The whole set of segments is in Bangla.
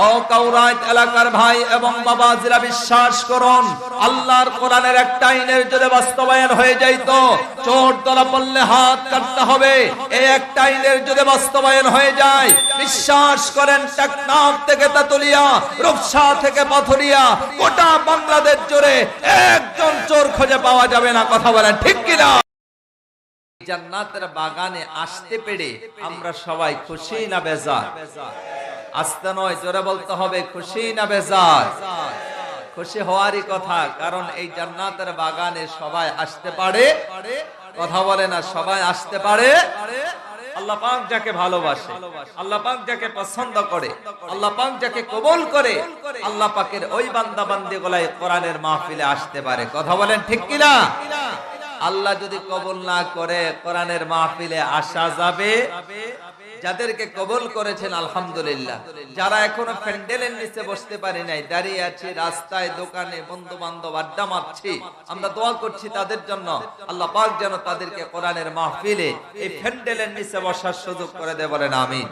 ও কাউরাইত এলাকার ভাই এবং বাবাজিরা, বিশ্বাস করুন, আল্লাহর কোরআনের একটা আইনের যদি বাস্তবায়ন হয়ে যাইতো, চোর ধরা পড়লে হাত কাটতে হবে, এই একটা আইনের যদি বাস্তবায়ন হয়ে যায়, বিশ্বাস করেন টেকনাফ থেকে তেতুলিয়া, রূপসা থেকে পাথুরিয়া, গোটা বাংলাদেশ জুড়ে একজন চোর খুঁজে পাওয়া যাবে না। কথা বলেন ঠিক কিনা? জান্নাতের বাগানে আসতে পেরে আমরা সবাই খুশি না বেজার? আসতে নয়, জোরে বলতে হবে, খুশি না বেজার? খুশি হওয়ারই কথা, কারণ এই জান্নাতের বাগানে সবাই আসতে পারে। কথা বলে না, সবাই আসতে পারে। আল্লাহ পাক যাকে ভালোবাসে, আল্লাহ পাক যাকে পছন্দ করে, আল্লাহ পাক যাকে কবুল করে, আল্লাহ পাকের ওই বান্দা বান্দিগুলাই কোরআনের মাহফিলে আসতে পারে। কথা বলেন ঠিক কিনা? আল্লাহ যদি কবুল না করে কোরআনের মাহফিলে আসা যাবে? যাদেরকে কবুল করেছেন আলহামদুলিল্লাহ। যারা এখনো প্যান্ডেলের নিচে বসতে পারি নাই, দাঁড়িয়ে আছি রাস্তায়, দোকানে, বন্ধু বান্ধব আড্ডা মারছি, আমরা দোয়া করছি তাদের জন্য, আল্লাহ পাক যেন তাদেরকে কোরআনের মাহফিলে এই প্যান্ডেলের নিচে বসার সুযোগ করে দেয়। বলেন আমিন।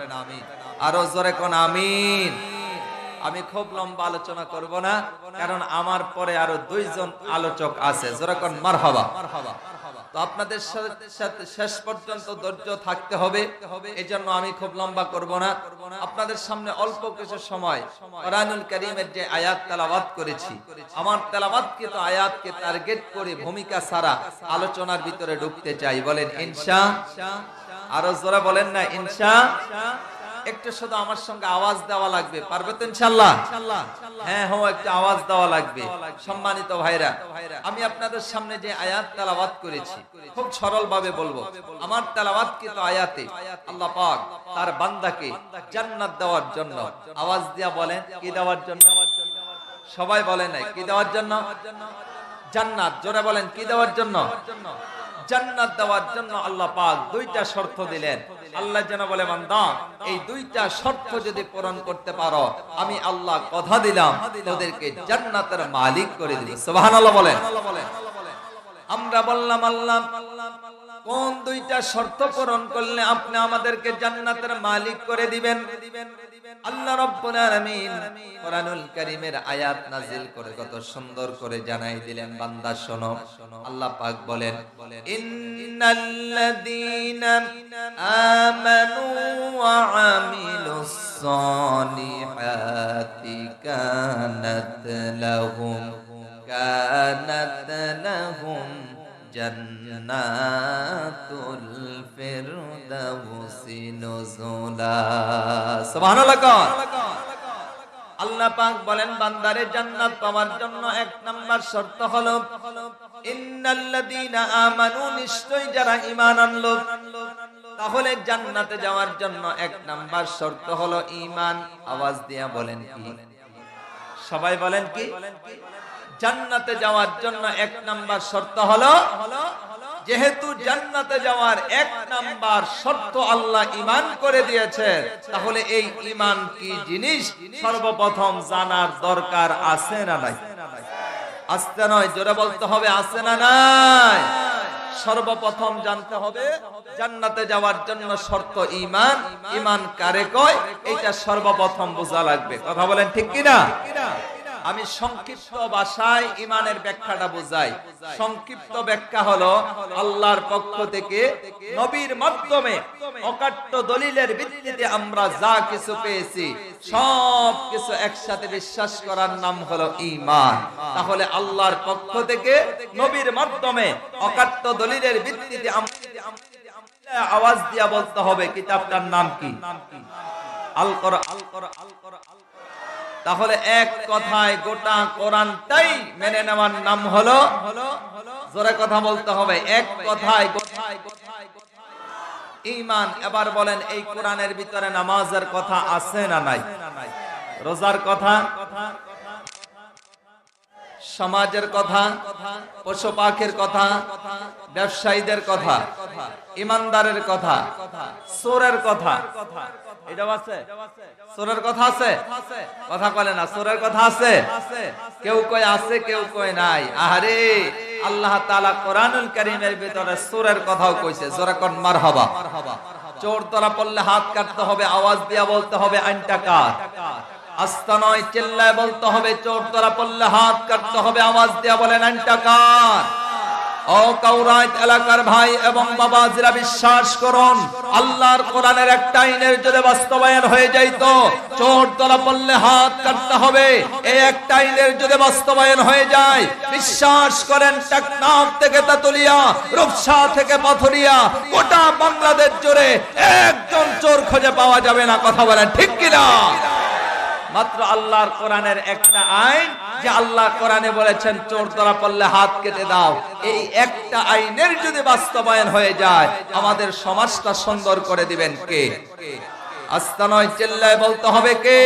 আরো জোরে কোন আমিন। আমি খুব লম্বা আলোচনা করব না, কারণ আমার পরে আরো দুইজন আলোচক আছে। জোরে কোন মারহাবা। তো আপনাদের সাথে শেষ পর্যন্ত ধৈর্য থাকতে হবে, এজন্য আমি খুব লম্বা করব না। আপনাদের সামনে অল্প কিছু সময় কোরআনুল কারীমের যে আয়াত তেলাওয়াত করেছি, আমার তেলাওয়াতকৃত আয়াতকে টার্গেট করে ভূমিকা ছাড়া আলোচনার ভিতরে ঢুকতে চাই। বলেন ইনশাআল্লাহ। আরো জোরে বলেন না ইনশাআল্লাহ। একটু শুধু আমার সঙ্গে আওয়াজ দেওয়া লাগবে, পারবে তো ইনশাআল্লাহ? হ্যাঁ হ্যাঁ, একটু আওয়াজ দেওয়া লাগবে। সম্মানিত ভাইরা, আমি আপনাদের সামনে যে আয়াত তেলাওয়াত করেছি খুব সরল ভাবে বলবো। আমার তেলাওয়াতকৃত আয়াতে আল্লাহ পাক তার বান্দাকে জান্নাত দেওয়ার জন্য, আওয়াজ দিয়া বলেন কি দেওয়ার জন্য? সবাই বলেন নাই কি দেওয়ার জন্য? জান্নাত। জোরে বলেন কি দেওয়ার জন্য? জান্নাত দেওয়ার জন্য আল্লাহ পাক দুইটা শর্ত দিলেন। আল্লাহ যেন বলে, বান্দা এই দুইটা শর্ত যদি পূরণ করতে পারো, আমি আল্লাহ কথা দিলাম তোদেরকে জান্নাতের মালিক করে দিব। সুবহানাল্লাহ বলেন। আমরা বললাম আল্লাহ কোন দুইটা শর্ত পূরণ করলে আপনি আমাদেরকে জান্নাতের মালিক করে দিবেন? আল্লাহ রাব্বুল আলামিন কোরআনুল কারীমের আয়াত নাযিল করে কত সুন্দর করে জানাই দিলেন, বান্দা শোনো। আল্লাহ পাক বলেন, ইন্নাল্লাযীনা আমানু ওয়া আমিলুস সালিহাতি কানাত লাহুম জান্নাতুল ফিরদাউসি নুজুলা। সুবহানাল্লাহ। আল্লাহ পাক বলেন, বান্দারে জান্নাত পাওয়ার জন্য এক নাম্বার শর্ত হলো ইন্নাল্লাযীনা আমানু, নিশ্চয় যারা ঈমান আনলো। তাহলে জান্নাতে যাওয়ার জন্য এক নাম্বার শর্ত হলো ঈমান। আওয়াজ দিয়া বলেন কি? সবাই বলেন কি? জান্নাতে যাওয়ার জন্য এক নাম্বার শর্ত হলো, যেহেতু জান্নাতে যাওয়ার এক নাম্বার শর্ত আল্লাহ ঈমান করে দিয়েছে, তাহলে এই ঈমান কি জিনিস সর্বপ্রথম জানার দরকার আছে না নাই? আসতে নয়, জোরে বলতে হবে, আছে না নাই? সর্বপ্রথম জানতে হবে জান্নাতে যাওয়ার জন্য শর্ত ঈমান। ঈমান কারে কয়, এটা সর্বপ্রথম বোঝা লাগবে। কথা বলেন ঠিক কিনা? আমি সংক্ষিপ্ত ভাষায় ঈমানের ব্যাখ্যাটা বুঝাই। সংক্ষিপ্ত ব্যাখ্যা হলো, আল্লাহর পক্ষ থেকে নবীর মাধ্যমে অকাট্য দলিলের ভিত্তিতে আমরা যা কিছু পেয়েছি সব কিছু একসাথে বিশ্বাস করার নাম হলো ঈমান। তাহলে আল্লাহর পক্ষ থেকে নবীর মাধ্যমে অকাট্য দলিলের ভিত্তিতে আওয়াজ দিয়া বলতে হবে কিতাবটার নাম কি? আল কোরআন। তাহলে এক কথায় গোটা কোরআনটাই মেনে নেওয়ার নাম হলো, জোরে কথা বলতে হবে, এক কথায় ঈমান। এবার বলেন, এই কোরআনের ভিতরে নামাজের কথা আছে না নাই? রোজার কথা, সমাজের কথা, পশু পাখির কথা, ব্যবসায়ীদের কথা, ইমানদারের কথা, চোরের কথা, এটাও আছে? চোরের কথা আছে? কথা বলে না, চোরের কথা আছে? কেউ কয় আছে, কেউ কয় নাই। আহারে, আল্লাহ তাআলা কোরআনুল কারীমের ভিতরে চোরের কথাও কইছে। জোরে কোন মারহাবা। চোর ধরা পড়লে হাত কাটতে হবে, আওয়াজ দিয়া বলতে হবে আইনটা কার? আস্তা নয়, চিল্লায় বলতে হবে। চোর ধরা পড়লে হাত কাটতে হবে। আওয়াজ দিয়া বলেন আইনটা কার? ও কাউরাইত এলাকার ভাই এবং বাবাজিরা, বিশ্বাস করুন, আল্লাহর কোরআনের একটা আইনের যদি বাস্তবায়ন হয়ে যাইত, চোর ধরা পড়লে হাত কাটতে হবে, এই একটা আইনের যদি বাস্তবায়ন হয়ে যায়, বিশ্বাস করেন, টেকনাফ থেকে তেতুলিয়া, রূপসা থেকে পাথুরিয়া, গোটা বাংলাদেশ জুড়ে একজন চোর খুঁজে পাওয়া যাবে না। কথা বলেন ঠিক কিনা? মাত্র আল্লাহর কোরআনের একটা আইন, যে আল্লাহ কোরআনে বলেছেন চোর ধরা পড়লে হাত কেটে দাও, এই একটা আইনের যদি বাস্তবায়ন হয়ে যায়, আমাদের সমাজটা সুন্দর করে দিবেন কে? আস্তা নয়, চিল্লায় বলতে হবে কে?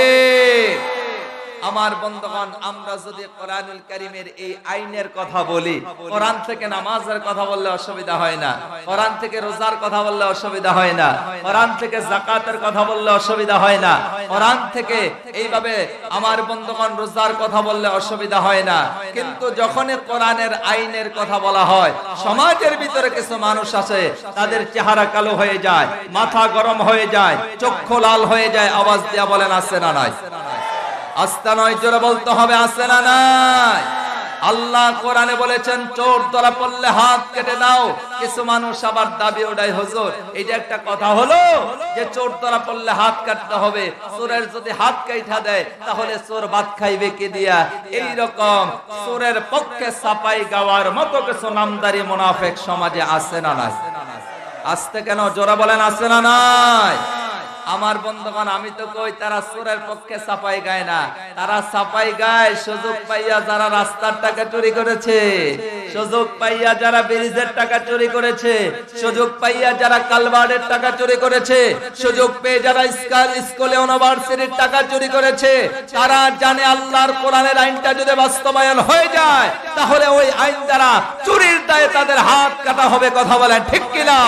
আমার বন্ধুগণ, আমরা যদি কোরআনুল কারীমের এই আইনের কথা বলি, কোরআন থেকে নামাজের কথা বললে অসুবিধা হয় না, কোরআন থেকে রোজার কথা বললে অসুবিধা হয় না, কোরআন থেকে যাকাতের কথা বললে অসুবিধা হয় না, কোরআন থেকে এইভাবে আমার বন্ধুগণ রোজার কথা বললে অসুবিধা হয় না। কিন্তু যখনই কোরআনের আইনের কথা বলা হয়, সমাজের ভিতরে কিছু মানুষ আছে, তাদের চেহারা কালো হয়ে যায়, মাথা গরম হয়ে যায়, চক্ষু লাল হয়ে যায়। আওয়াজ দিয়া বলেন আছে না নাই? আস্তা নয়, জোরে বলতে হবে আছে না নাই? আল্লাহ কোরআনে বলেছেন চোর ধরা পড়লে হাত কেটে দাও। কিছু মানুষ আবার দাবি ওঠায়, হুজুর এটা একটা কথা হলো যে চোর ধরা পড়লে হাত কাটতে হবে, চোরের যদি হাত কাইটা দেয় তাহলে চোর ভাত খাইবে কি দিয়া? এই রকম চোরের পক্ষে সাপাই গাওয়ার মতো কিছু নামদারি মুনাফিক সমাজে আছে না নাই? আসতে কেন? জোরে বলেন আছে না নাই? আমার বন্ধুগণ, আমি তো কই তারা চোরের পক্ষে সাপাই গায় না, তারা সাপাই গায় সুযোগ পাইয়া যারা রাস্তার টাকা চুরি করেছে, সুযোগ পাইয়া যারা ব্রিজের টাকা চুরি করেছে, সুযোগ পাইয়া যারা কালভার্টের টাকা চুরি করেছে, সুযোগ পেয়ে যারা স্কুল ইউনিভার্সিটির টাকা চুরি করেছে, তারা জানে আল্লাহর কোরআনের আইনটা যদি বাস্তবায়ন হয়ে যায়, তাহলে ওই আইন দ্বারা চুরির দায়ে তাদের হাত কাটা হবে। কথা বলেন ঠিক কিনা?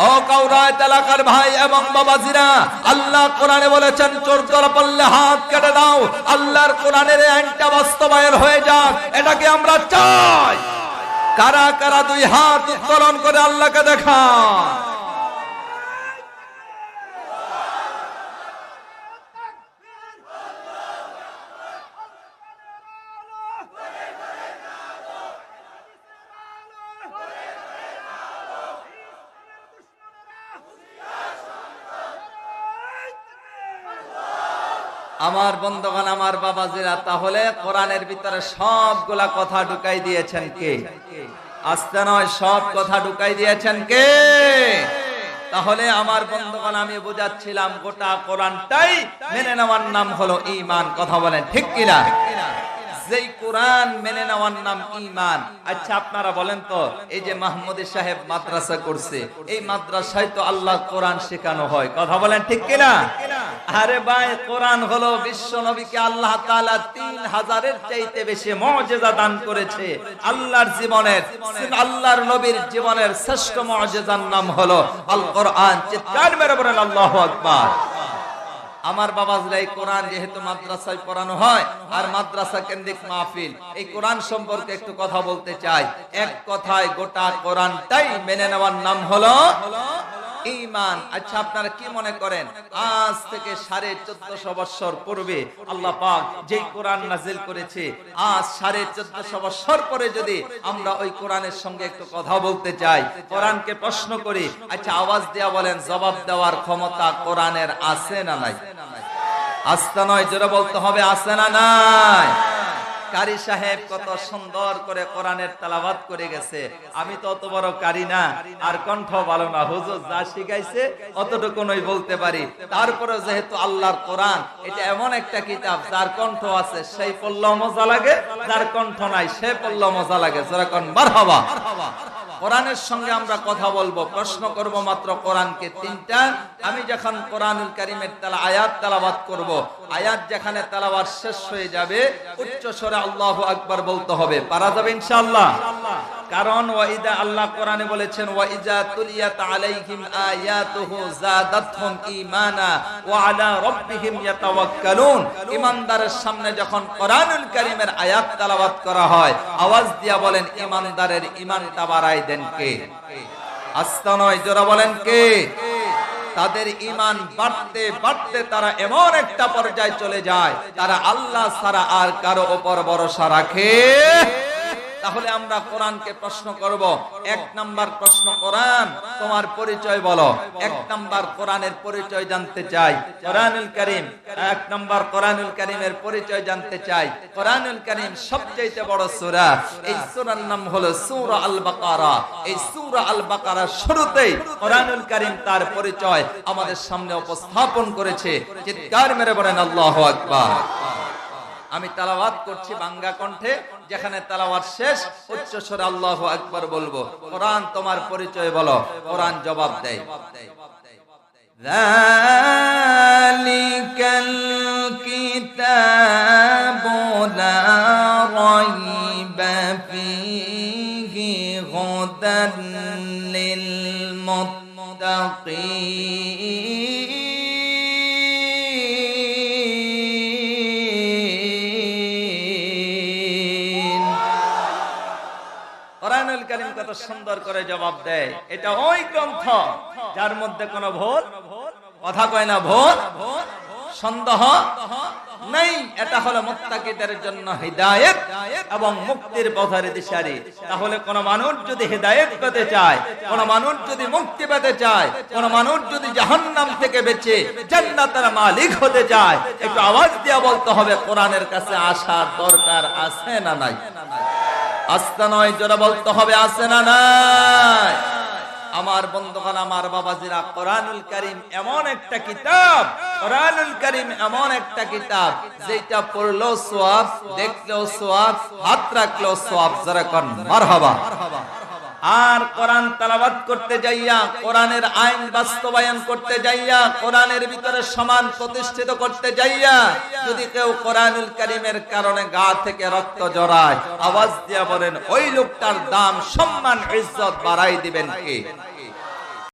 ও কাউরাইত এলাকার ভাই এবং বাবাজিরা, আল্লাহ কোরআনে বলেছেন চোর ধরা পড়লে হাত কেটে দাও। আল্লাহর কোরআনের আইনটা বাস্তবায়ন হয়ে যাক, এটাকে আমরা চাই। কারা কারা দুই হাত উত্তোলন করে আল্লাহকে দেখান? আমার বন্ধুগণ, আমার বাবাজিরা, তাহলে কোরআনের ভিতরে সবগুলা কথা ঢুকাই দিয়েছেন কে? আস্তে নয়, সব কথা ঢুকাই দিয়েছেন কে? তাহলে আমার বন্ধুগণ, আমি বুঝাচ্ছিলাম গোটা কোরআনটাই মেনে নেওয়ার নাম হলো ঈমান। কথা বলেন ঠিক কিনা? যেই কোরআন মেনে নেওয়ার নাম ঈমান। আচ্ছা আপনারা বলেন তো, এই যে মাহমুদী সাহেব মাদ্রাসা করছে, এই মাদ্রাসায় তো আল্লাহ কোরআন শেখানো হয়। কথা বলেন ঠিক কিনা? আরে ভাই, কোরআন হলো বিশ্ব নবীকে আল্লাহ তাআলা 3000-এর চাইতে বেশি মুজিজা দান করেছে। আল্লাহর জীবনের, আল্লাহর নবীর জীবনের শ্রেষ্ঠ মুজিজার নাম হলো আল কোরআন। চিৎকার মেরে বলেন আল্লাহু আকবার। আমার বাবাজরা, এই কোরআন যেহেতু মাদ্রাসায় পড়ানো হয় আর মাদ্রাসা কেন্দ্রিক মাহফিল, এই কোরআন সম্পর্কে একটু কথা বলতে চাই। এক কথায় গোটা কোরআনটাই মেনে নেওয়ার নাম হলো ঈমান। আচ্ছা আপনারা কি মনে করেন, আজ থেকে 1450 বছর পূর্বে আল্লাহ পাক যেই কোরআন নাজিল করেছে, আজ 1450 বছর পরে যদি আমরা ওই কোরআনের সঙ্গে একটু কথা বলতে চাই, কোরআনকে প্রশ্ন করি, আচ্ছা আওয়াজ দেয়া বলেন, জবাব দেওয়ার ক্ষমতা কোরআনের আছে না নাই? আস্তে নয়, জোরে বলতে হবে আছে না নাই? কারি সাহেব কত সুন্দর করে কোরআনের তেলাওয়াত করে গেছে। আমি তো অত বড় কারি না, আর কণ্ঠ ভালো না, হুজুর যা শিখাইছে অতটুকুই বলতে পারি। তারপরে যেহেতু আল্লাহর কোরআন এটা এমন একটা কিতাব, যার কণ্ঠ আছে সেই পড়লেও মজা লাগে, যার কণ্ঠ নাই সে পড়লেও মজা লাগে। যেরকম মারহাবা। কোরআনের সঙ্গে আমরা কথা বলবো, প্রশ্ন করব মাত্র কোরআনকে 3টা। আমি যখন কোরআনুল কারীমের আয়াত তেলাওয়াত করব, আয়াত যেখানে তেলাওয়াত শেষ হয়ে যাবে, উচ্চ স্বরে আল্লাহু আকবার বলতে হবে। পারা যাবে ইনশাআল্লাহ? কারণ ওয়াইদা, আল্লাহ কোরআনে বলেছেন ওয়াইজা তুলিয়াত আলাইহিম আয়াতুহু যাদাতহুম ঈমানা ওয়া আলা রাব্বিহিম ইয়াতাওয়াক্কালুন। ঈমানদারের সামনে যখন কোরআনুল কারীমের আয়াত তেলাওয়াত করা হয়, আওয়াজ দিয়া বলেন ঈমানদারের ঈমানটা বাড়ায় দেন কে? আস্তে নয়, জোরে বলেন কে? তাদের ঈমান বাড়তে বাড়তে তারা এমন একটা পর্যায়ে চলে যায় তারা আল্লাহ ছাড়া আর কারো উপর ভরসা রাখে। তাহলে আমরা কোরআনকে প্রশ্ন করব, এক নাম্বার প্রশ্ন, কোরআন তোমার পরিচয় বলো। এক নাম্বার কোরআনের পরিচয় জানতে চাই। কোরআনুল কারীম, এক নাম্বার কোরআনুল কারীমের পরিচয় জানতে চাই। কোরআনুল কারীম সবচেয়ে বড় সূরা, এই সূরার নাম হলো সূরা আল বাকারা। এই সূরা আল বাকারার শুরুতেই কোরআনুল কারীম তার পরিচয় আমাদের সামনে উপস্থাপন করেছে। চিৎকার মেরে বলেন আল্লাহু আকবার। আমি তেলাওয়াত করছি বাংলা কণ্ঠে, যেখানে তেলাওয়াত শেষ উচ্চ স্বরে আল্লাহু আকবার বলবো। কোরআন তোমার পরিচয় বলো। কোরআন জবাব দেয়, যালিকাল কিতাবু লা রাইবা ফীহি হুদাল লিল মুত্তাকিন। কোরআনুল কারীম কত সুন্দর করে জবাব দেয়, এটা ওই গ্রন্থ যার মধ্যে কোনো ভুল, কথা কয় না, ভুল সন্দেহ নেই। এটা হলো মুত্তাকিদের জন্য হিদায়াত এবং মুক্তির পথের দিশারি। তাহলে কোন মানুষ যদি হিদায়াত পেতে চায়, কোন মানুষ যদি মুক্তি পেতে চায়, কোন মানুষ যদি জাহান্নাম থেকে বেঁচে জান্নাতের মালিক হতে চায়, একটু আওয়াজ দিয়ে বলতে হবে কোরআনের কাছে আসার দরকার আছে না নাই? আস্তে নয়, জোরে বলতে হবে আছে না নাই? আমার বন্ধুগণ, আমার বাবাজিরা, কোরআনুল কারীম এমন একটা কিতাব, কোরআনুল কারীম এমন একটা কিতাব যেটা পড়লেও সওয়াব, দেখলেও সওয়াব, হাত রাখলেও সওয়াব। যারা কোন মারহাবা। আর কোরআন তেলাওয়াত করতে যাইয়া, কোরআনের আইন বাস্তবায়ন করতে যাইয়া, কোরআনের ভিতরে সমান প্রতিষ্ঠিত করতে যাইয়া যদি কেউ কোরআনুল কারীমের কারণে গা থেকে রক্ত জড়ায়, আওয়াজ দিয়া বলেন ওই লোকটার দাম, সম্মান, ইজ্জত বাড়াই দিবেন কে?